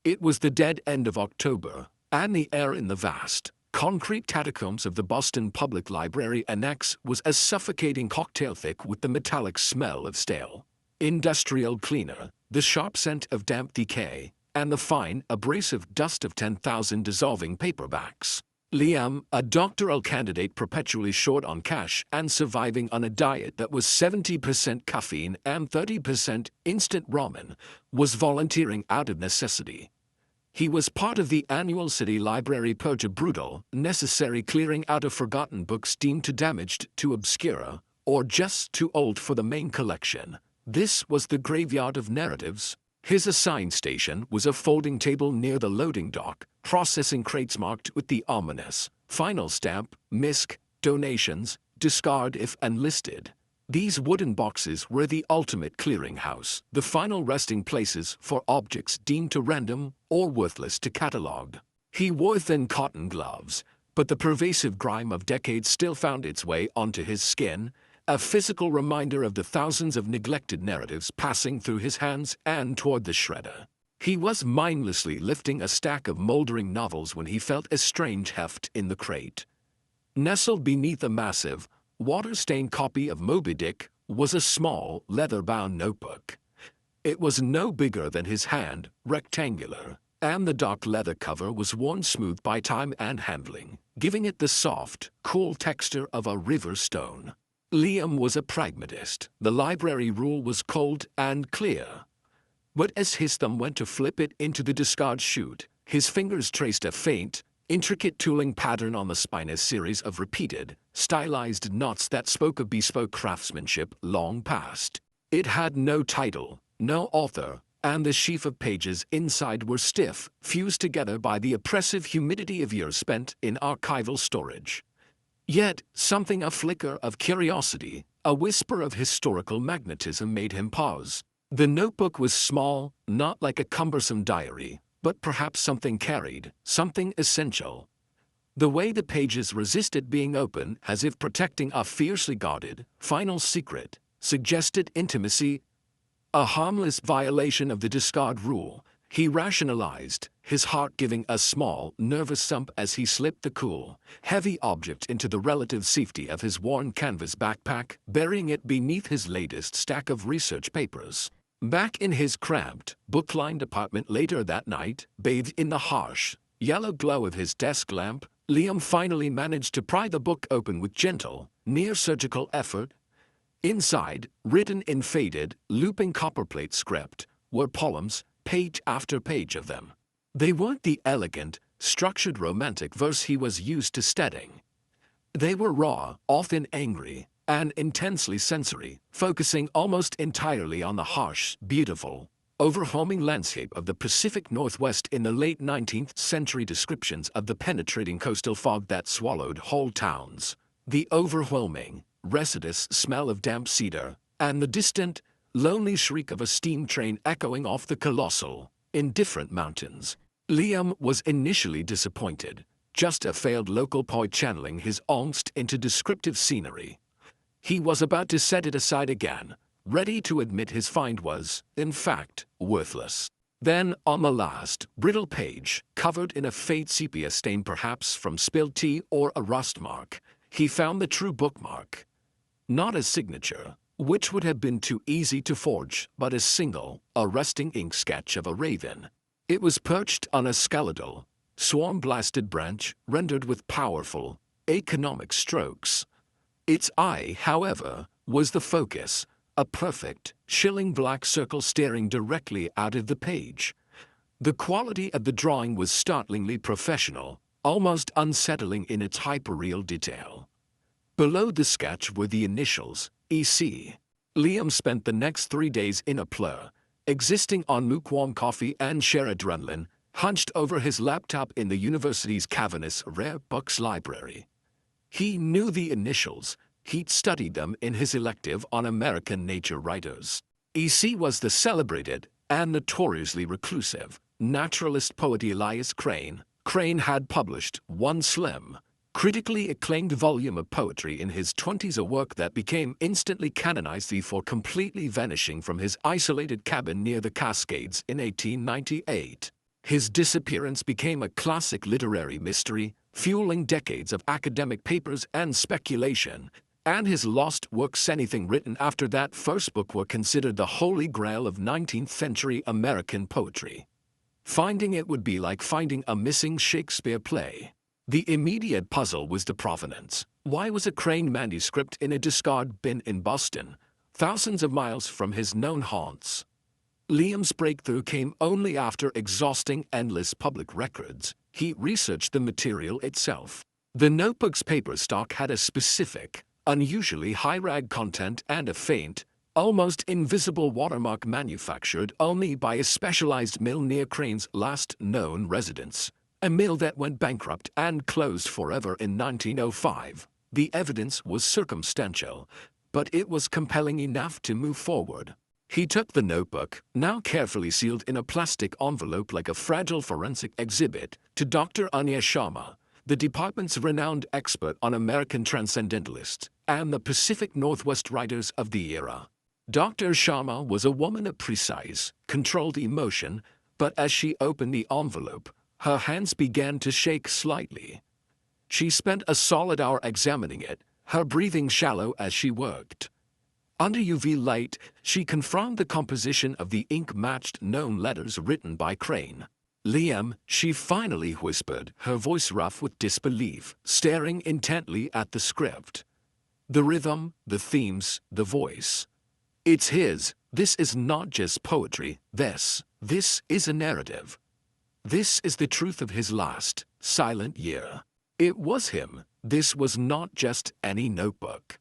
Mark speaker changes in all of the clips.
Speaker 1: It was the dead end of October, and the air in the vast, concrete catacombs of the Boston Public Library annex was a suffocating cocktail thick with the metallic smell of stale industrial cleaner, the sharp scent of damp decay, and the fine, abrasive dust of 10,000 dissolving paperbacks. Liam, a doctoral candidate perpetually short on cash and surviving on a diet that was 70% caffeine and 30% instant ramen, was volunteering out of necessity. He was part of the annual City Library purge, a brutal, necessary clearing out of forgotten books deemed too damaged, too obscure, or just too old for the main collection. This was the graveyard of narratives. His assigned station was a folding table near the loading dock, processing crates marked with the ominous final stamp, MISC, donations, discard if unlisted. These wooden boxes were the ultimate clearinghouse, the final resting places for objects deemed too random or worthless to catalogue. He wore thin cotton gloves, but the pervasive grime of decades still found its way onto his skin, a physical reminder of the thousands of neglected narratives passing through his hands and toward the shredder. He was mindlessly lifting a stack of moldering novels when he felt a strange heft in the crate. Nestled beneath a massive, water-stained copy of Moby Dick was a small, leather-bound notebook. It was no bigger than his hand, rectangular, and the dark leather cover was worn smooth by time and handling, giving it the soft, cool texture of a river stone. Liam was a pragmatist. The library rule was cold and clear. But as his thumb went to flip it into the discard chute, his fingers traced a faint, intricate tooling pattern on the spine, a series of repeated, stylized knots that spoke of bespoke craftsmanship long past. It had no title, no author, and the sheaf of pages inside were stiff, fused together by the oppressive humidity of years spent in archival storage. Yet, something, a flicker of curiosity, a whisper of historical magnetism made him pause. The notebook was small, not like a cumbersome diary, but perhaps something carried, something essential. The way the pages resisted being opened, as if protecting a fiercely guarded, final secret, suggested intimacy, a harmless violation of the discard rule. He rationalized, his heart giving a small, nervous thump as he slipped the cool, heavy object into the relative safety of his worn canvas backpack, burying it beneath his latest stack of research papers. Back in his cramped, book-lined apartment later that night, bathed in the harsh, yellow glow of his desk lamp, Liam finally managed to pry the book open with gentle, near-surgical effort. Inside, written in faded, looping copperplate script, were poems, page after page of them. They weren't the elegant, structured romantic verse he was used to studying. They were raw, often angry, and intensely sensory, focusing almost entirely on the harsh, beautiful, overwhelming landscape of the Pacific Northwest in the late 19th century, descriptions of the penetrating coastal fog that swallowed whole towns, the overwhelming, residus smell of damp cedar, and the distant, lonely shriek of a steam train echoing off the colossal, indifferent mountains. Liam was initially disappointed, just a failed local poet channeling his angst into descriptive scenery. He was about to set it aside again, ready to admit his find was, in fact, worthless. Then, on the last, brittle page, covered in a faint sepia stain perhaps from spilled tea or a rust mark, he found the true bookmark. Not a signature, which would have been too easy to forge, but a single, arresting ink sketch of a raven. It was perched on a skeletal, swarm-blasted branch, rendered with powerful, economic strokes. Its eye, however, was the focus, a perfect, chilling black circle staring directly out of the page. The quality of the drawing was startlingly professional, almost unsettling in its hyperreal detail. Below the sketch were the initials, EC. Liam spent the next 3 days in a blur, existing on lukewarm coffee and sheer adrenaline, hunched over his laptop in the university's cavernous rare books library. He knew the initials. He'd studied them in his elective on American nature writers. EC was the celebrated and notoriously reclusive naturalist-poet Elias Crane. Crane had published one slim, critically acclaimed volume of poetry in his 20s, a work that became instantly canonized before completely vanishing from his isolated cabin near the Cascades in 1898. His disappearance became a classic literary mystery, fueling decades of academic papers and speculation, and his lost works, anything written after that first book, were considered the holy grail of 19th-century American poetry. Finding it would be like finding a missing Shakespeare play. The immediate puzzle was the provenance. Why was a Crane manuscript in a discard bin in Boston, thousands of miles from his known haunts? Liam's breakthrough came only after exhausting endless public records. He researched the material itself. The notebook's paper stock had a specific, unusually high rag content and a faint, almost invisible watermark manufactured only by a specialized mill near Crane's last known residence, a mill that went bankrupt and closed forever in 1905. The evidence was circumstantial, but it was compelling enough to move forward. He took the notebook, now carefully sealed in a plastic envelope like a fragile forensic exhibit, to Dr. Anya Sharma, the department's renowned expert on American transcendentalists and the Pacific Northwest writers of the era. Dr. Sharma was a woman of precise, controlled emotion, but as she opened the envelope, her hands began to shake slightly. She spent a solid hour examining it, her breathing shallow as she worked. Under UV light, she confirmed the composition of the ink-matched known letters written by Crane. "Liam," she finally whispered, her voice rough with disbelief, staring intently at the script. "The rhythm, the themes, the voice. It's his. This is not just poetry. This is a narrative. This is the truth of his last, silent year. It was him. This was not just any notebook.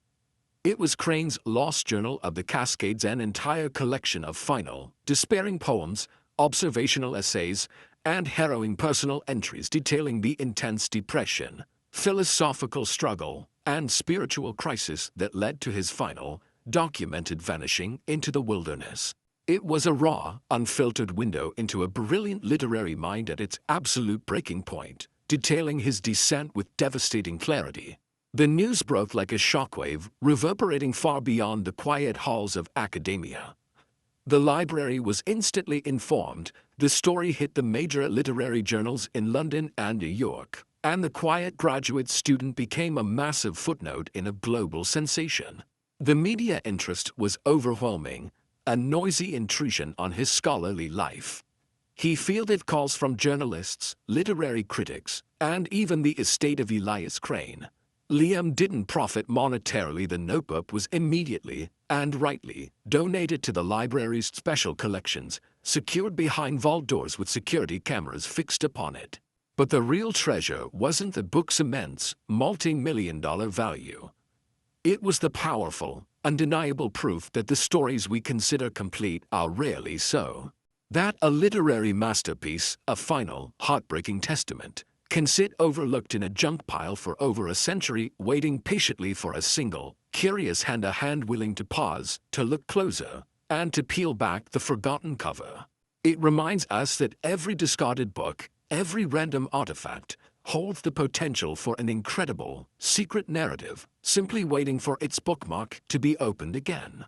Speaker 1: It was Crane's lost journal of the Cascades, an entire collection of final, despairing poems, observational essays, and harrowing personal entries detailing the intense depression, philosophical struggle, and spiritual crisis that led to his final, documented vanishing into the wilderness. It was a raw, unfiltered window into a brilliant literary mind at its absolute breaking point, detailing his descent with devastating clarity. The news broke like a shockwave, reverberating far beyond the quiet halls of academia. The library was instantly informed, the story hit the major literary journals in London and New York, and the quiet graduate student became a massive footnote in a global sensation. The media interest was overwhelming, a noisy intrusion on his scholarly life. He fielded calls from journalists, literary critics, and even the estate of Elias Crane. Liam didn't profit monetarily. The notebook was immediately, and rightly, donated to the library's special collections, secured behind vault doors with security cameras fixed upon it. But the real treasure wasn't the book's immense, multi-million-dollar value. It was the powerful, undeniable proof that the stories we consider complete are rarely so. That a literary masterpiece, a final, heartbreaking testament, can sit overlooked in a junk pile for over a century, waiting patiently for a single, curious hand, a hand willing to pause, to look closer, and to peel back the forgotten cover. It reminds us that every discarded book, every random artifact, holds the potential for an incredible, secret narrative, simply waiting for its bookmark to be opened again.